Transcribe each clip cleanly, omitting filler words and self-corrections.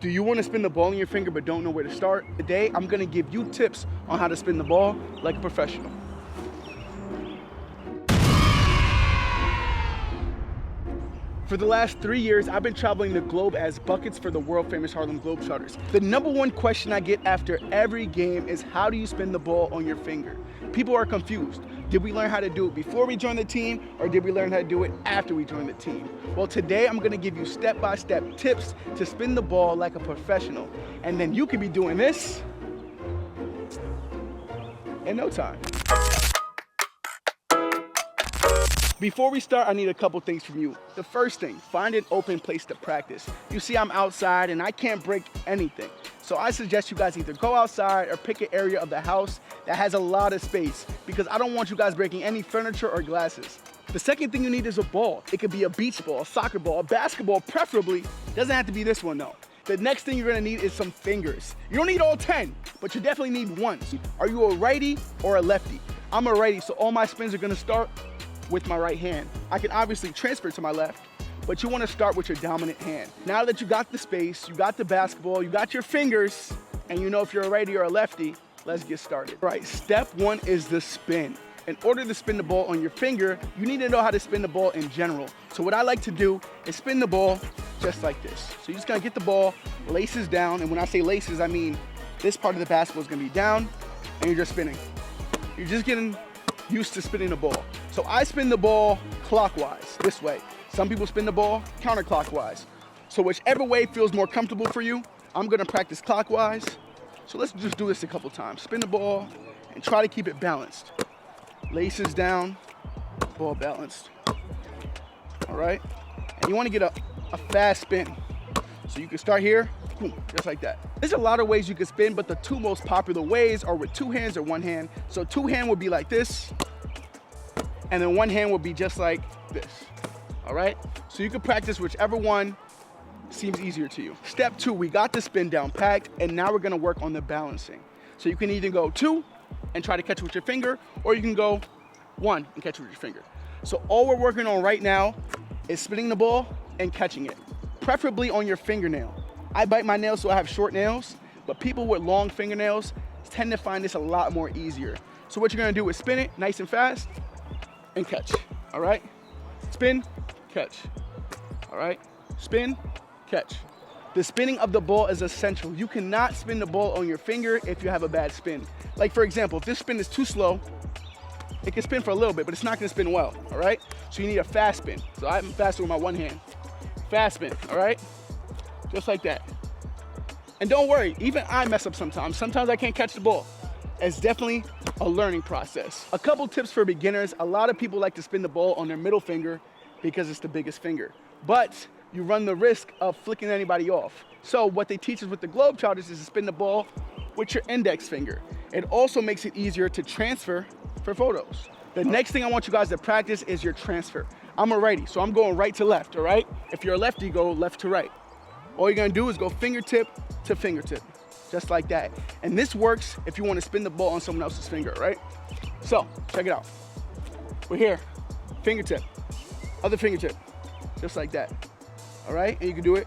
Do you want to spin the ball on your finger but don't know where to start? Today, I'm going to give you tips on how to spin the ball like a professional. For the last 3 years, I've been traveling the globe as buckets for the world famous Harlem Globetrotters. The number one question I get after every game is, how do you spin the ball on your finger? People are confused. Did we learn how to do it before we joined the team, or did we learn how to do it after we joined the team? Well, today I'm gonna give you step-by-step tips to spin the ball like a professional. And then you could be doing this in no time. Before we start, I need a couple things from you. The first thing, find an open place to practice. You see I'm outside and I can't break anything. So I suggest you guys either go outside or pick an area of the house that has a lot of space, because I don't want you guys breaking any furniture or glasses. The second thing you need is a ball. It could be a beach ball, a soccer ball, a basketball, preferably. Doesn't have to be this one though. The next thing you're gonna need is some fingers. You don't need all 10, but you definitely need one. Are you a righty or a lefty? I'm a righty, so all my spins are gonna start with my right hand. I can obviously transfer to my left, but you wanna start with your dominant hand. Now that you got the space, you got the basketball, you got your fingers, and you know if you're a righty or a lefty, let's get started. All right, step one is the spin. In order to spin the ball on your finger, you need to know how to spin the ball in general. So what I like to do is spin the ball just like this. So you're just gonna get the ball, laces down, and when I say laces, I mean this part of the basketball is gonna be down, and you're just spinning. You're just getting used to spinning the ball. So I spin the ball clockwise, this way. Some people spin the ball counterclockwise. So whichever way feels more comfortable for you, I'm gonna practice clockwise. So let's just do this a couple times. Spin the ball and try to keep it balanced. Laces down, ball balanced. All right? And you wanna get a fast spin. So you can start here, boom, just like that. There's a lot of ways you can spin, but the two most popular ways are with two hands or one hand. So two hand would be like this, and then one hand would be just like this, all right? So you can practice whichever one seems easier to you. Step two, we got the spin down packed, and now we're gonna work on the balancing. So you can either go 2 and try to catch it with your finger, or you can go 1 and catch it with your finger. So all we're working on right now is spinning the ball and catching it, preferably on your fingernail. I bite my nails, so I have short nails, but people with long fingernails tend to find this a lot more easier. So what you're gonna do is spin it nice and fast and catch, all right? Spin, catch, all right? Spin, catch. The spinning of the ball is essential. You cannot spin the ball on your finger if you have a bad spin. Like for example, if this spin is too slow, it can spin for a little bit, but it's not gonna spin well, all right? So you need a fast spin. So I'm faster with my one hand. Fast spin, all right? Just like that. And don't worry, even I mess up sometimes. Sometimes I can't catch the ball. It's definitely a learning process. A couple tips for beginners. A lot of people like to spin the ball on their middle finger because it's the biggest finger. But you run the risk of flicking anybody off. So what they teach us with the Globetrotters is to spin the ball with your index finger. It also makes it easier to transfer for photos. The next thing I want you guys to practice is your transfer. I'm a righty, so I'm going right to left, all right? If you're a lefty, go left to right. All you're gonna do is go fingertip to fingertip, just like that. And this works if you wanna spin the ball on someone else's finger, right? So, check it out. We're here, fingertip, other fingertip, just like that, all right? And you can do it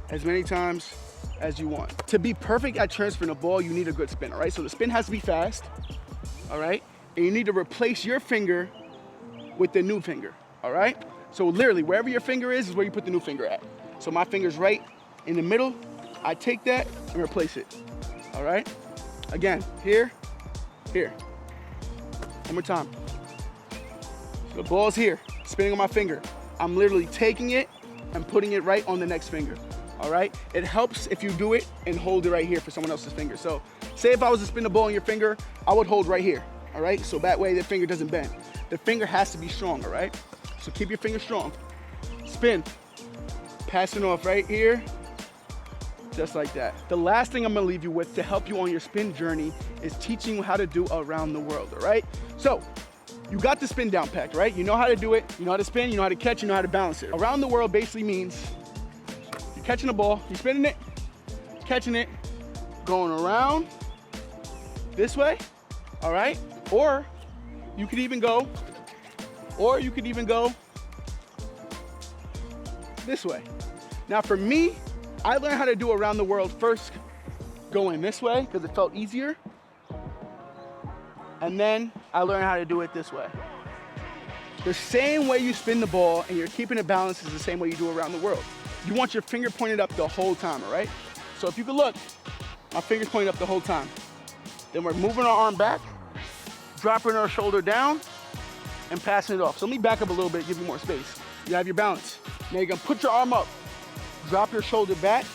as many times as you want. To be perfect at transferring the ball, you need a good spin, all right? So the spin has to be fast, all right? And you need to replace your finger with the new finger, all right? So literally, wherever your finger is where you put the new finger at. So my finger's right in the middle. I take that and replace it, all right? Again, here, here. One more time. The ball's here, spinning on my finger. I'm literally taking it and putting it right on the next finger, all right? It helps if you do it and hold it right here for someone else's finger. So say if I was to spin the ball on your finger, I would hold right here, all right? So that way the finger doesn't bend. The finger has to be strong, all right? So keep your finger strong. Spin. Passing off right here, just like that. The last thing I'm gonna leave you with to help you on your spin journey is teaching you how to do around the world, all right? So, you got the spin down packed, right? You know how to do it, you know how to spin, you know how to catch, you know how to balance it. Around the world basically means you're catching the ball, you're spinning it, catching it, going around this way, all right? Or you could even go this way. Now for me, I learned how to do around the world first going this way because it felt easier. And then I learned how to do it this way. The same way you spin the ball and you're keeping it balanced is the same way you do around the world. You want your finger pointed up the whole time, all right? So if you can look, my finger's pointed up the whole time. Then we're moving our arm back, dropping our shoulder down, and passing it off. So let me back up a little bit, give you more space. You have your balance. Now you're gonna put your arm up, drop your shoulder back,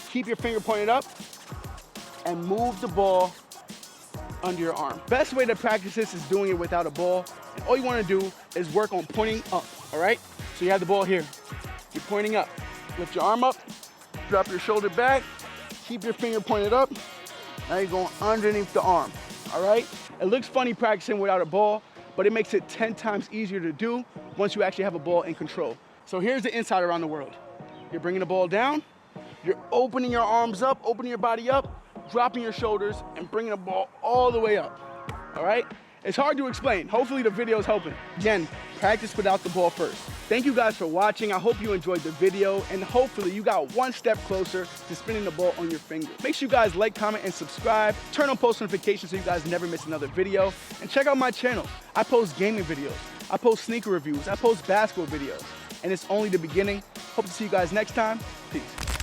keep your finger pointed up, and move the ball under your arm. Best way to practice this is doing it without a ball. And all you wanna do is work on pointing up, all right? So you have the ball here. You're pointing up. Lift your arm up, drop your shoulder back, keep your finger pointed up. Now you're going underneath the arm, all right? It looks funny practicing without a ball, but it makes it 10 times easier to do once you actually have a ball in control. So here's the inside around the world. You're bringing the ball down, you're opening your arms up, opening your body up, dropping your shoulders, and bringing the ball all the way up, all right? It's hard to explain. Hopefully the video is helping. Again, practice without the ball first. Thank you guys for watching. I hope you enjoyed the video, and hopefully you got one step closer to spinning the ball on your finger. Make sure you guys like, comment, and subscribe. Turn on post notifications so you guys never miss another video. And check out my channel. I post gaming videos. I post sneaker reviews. I post basketball videos. And it's only the beginning. Hope to see you guys next time. Peace.